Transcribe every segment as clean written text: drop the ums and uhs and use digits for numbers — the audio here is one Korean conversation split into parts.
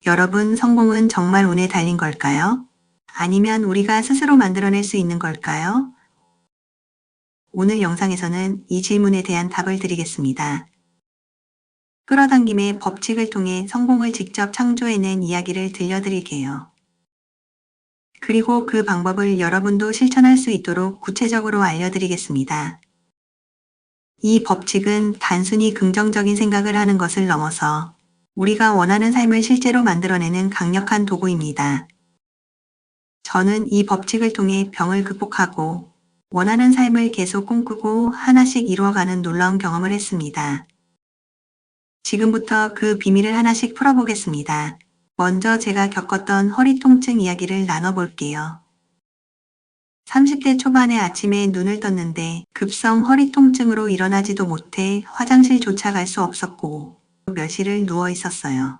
여러분, 성공은 정말 운에 달린 걸까요? 아니면 우리가 스스로 만들어낼 수 있는 걸까요? 오늘 영상에서는 이 질문에 대한 답을 드리겠습니다. 끌어당김의 법칙을 통해 성공을 직접 창조해낸 이야기를 들려드릴게요. 그리고 그 방법을 여러분도 실천할 수 있도록 구체적으로 알려드리겠습니다. 이 법칙은 단순히 긍정적인 생각을 하는 것을 넘어서 우리가 원하는 삶을 실제로 만들어내는 강력한 도구입니다. 저는 이 법칙을 통해 병을 극복하고 원하는 삶을 계속 꿈꾸고 하나씩 이루어가는 놀라운 경험을 했습니다. 지금부터 그 비밀을 하나씩 풀어보겠습니다. 먼저 제가 겪었던 허리 통증 이야기를 나눠볼게요. 30대 초반의 아침에 눈을 떴는데 급성 허리 통증으로 일어나지도 못해 화장실조차 갈 수 없었고 몇 시를 누워 있었어요.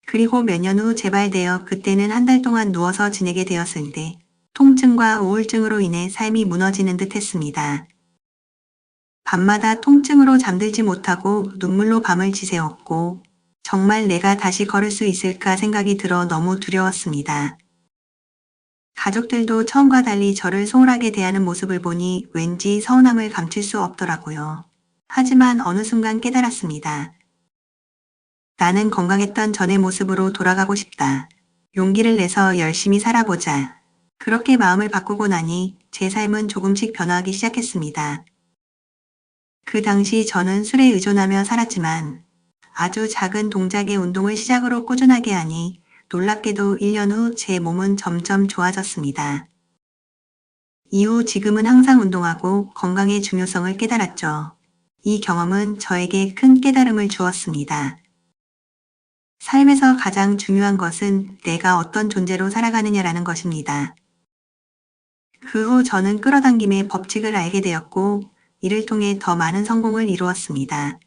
그리고 몇 년 후 재발되어 그때는 한 달 동안 누워서 지내게 되었을 때 통증과 우울증으로 인해 삶이 무너지는 듯 했습니다. 밤마다 통증으로 잠들지 못하고 눈물로 밤을 지새웠고 정말 내가 다시 걸을 수 있을까 생각이 들어 너무 두려웠습니다. 가족들도 처음과 달리 저를 소홀하게 대하는 모습을 보니 왠지 서운함을 감출 수 없더라고요. 하지만 어느 순간 깨달았습니다. 나는 건강했던 전의 모습으로 돌아가고 싶다. 용기를 내서 열심히 살아보자. 그렇게 마음을 바꾸고 나니 제 삶은 조금씩 변화하기 시작했습니다. 그 당시 저는 술에 의존하며 살았지만 아주 작은 동작의 운동을 시작으로 꾸준하게 하니 놀랍게도 1년 후 제 몸은 점점 좋아졌습니다. 이후 지금은 항상 운동하고 건강의 중요성을 깨달았죠. 이 경험은 저에게 큰 깨달음을 주었습니다. 삶에서 가장 중요한 것은 내가 어떤 존재로 살아가느냐라는 것입니다. 그 후 저는 끌어당김의 법칙을 알게 되었고 이를 통해 더 많은 성공을 이루었습니다.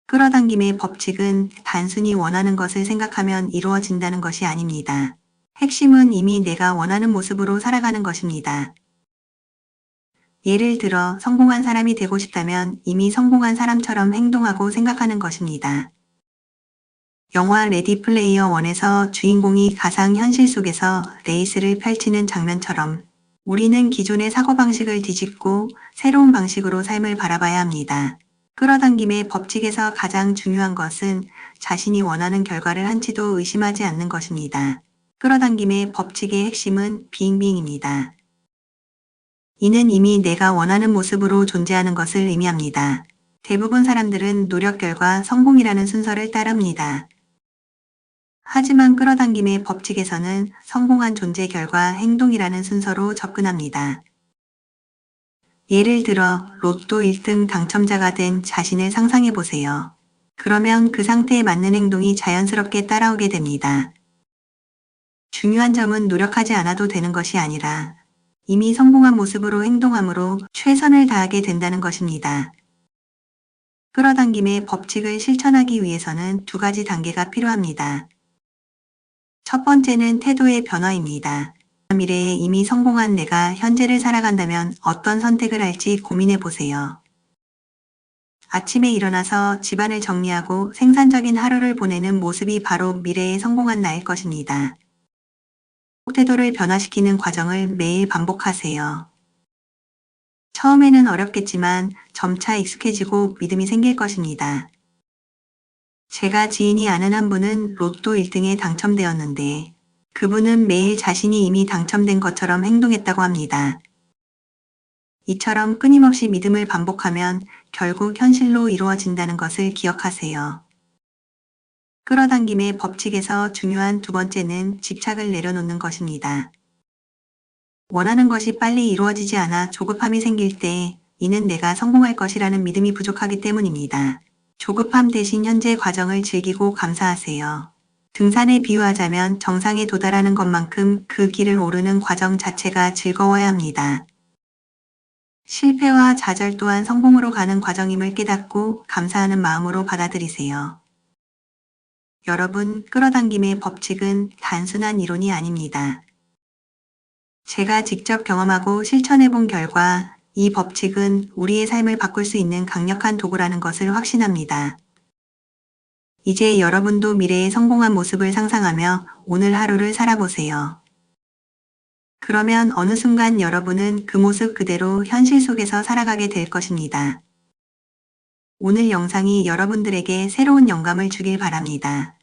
끌어당김의 법칙은 단순히 원하는 것을 생각하면 이루어진다는 것이 아닙니다. 핵심은 이미 내가 원하는 모습으로 살아가는 것입니다. 예를 들어 성공한 사람이 되고 싶다면 이미 성공한 사람처럼 행동하고 생각하는 것입니다. 영화 레디 플레이어 1에서 주인공이 가상현실 속에서 레이스를 펼치는 장면처럼 우리는 기존의 사고방식을 뒤집고 새로운 방식으로 삶을 바라봐야 합니다. 끌어당김의 법칙에서 가장 중요한 것은 자신이 원하는 결과를 한치도 의심하지 않는 것입니다. 끌어당김의 법칙의 핵심은 빙빙입니다. 이는 이미 내가 원하는 모습으로 존재하는 것을 의미합니다. 대부분 사람들은 노력 결과 성공이라는 순서를 따릅니다. 하지만 끌어당김의 법칙에서는 성공한 존재 결과 행동이라는 순서로 접근합니다. 예를 들어 로또 1등 당첨자가 된 자신을 상상해 보세요. 그러면 그 상태에 맞는 행동이 자연스럽게 따라오게 됩니다. 중요한 점은 노력하지 않아도 되는 것이 아니라 이미 성공한 모습으로 행동함으로 최선을 다하게 된다는 것입니다. 끌어당김의 법칙을 실천하기 위해서는 두 가지 단계가 필요합니다. 첫 번째는 태도의 변화입니다. 미래에 이미 성공한 내가 현재를 살아간다면 어떤 선택을 할지 고민해 보세요. 아침에 일어나서 집안을 정리하고 생산적인 하루를 보내는 모습이 바로 미래에 성공한 나일 것입니다. 태도를 변화시키는 과정을 매일 반복하세요. 처음에는 어렵겠지만 점차 익숙해지고 믿음이 생길 것입니다. 제가 지인이 아는 한 분은 로또 1등에 당첨되었는데 그분은 매일 자신이 이미 당첨된 것처럼 행동했다고 합니다. 이처럼 끊임없이 믿음을 반복하면 결국 현실로 이루어진다는 것을 기억하세요. 끌어당김의 법칙에서 중요한 두 번째는 집착을 내려놓는 것입니다. 원하는 것이 빨리 이루어지지 않아 조급함이 생길 때 이는 내가 성공할 것이라는 믿음이 부족하기 때문입니다. 조급함 대신 현재 과정을 즐기고 감사하세요. 등산에 비유하자면 정상에 도달하는 것만큼 그 길을 오르는 과정 자체가 즐거워야 합니다. 실패와 좌절 또한 성공으로 가는 과정임을 깨닫고 감사하는 마음으로 받아들이세요. 여러분, 끌어당김의 법칙은 단순한 이론이 아닙니다. 제가 직접 경험하고 실천해 본 결과 이 법칙은 우리의 삶을 바꿀 수 있는 강력한 도구라는 것을 확신합니다. 이제 여러분도 미래의 성공한 모습을 상상하며 오늘 하루를 살아보세요. 그러면 어느 순간 여러분은 그 모습 그대로 현실 속에서 살아가게 될 것입니다. 오늘 영상이 여러분들에게 새로운 영감을 주길 바랍니다.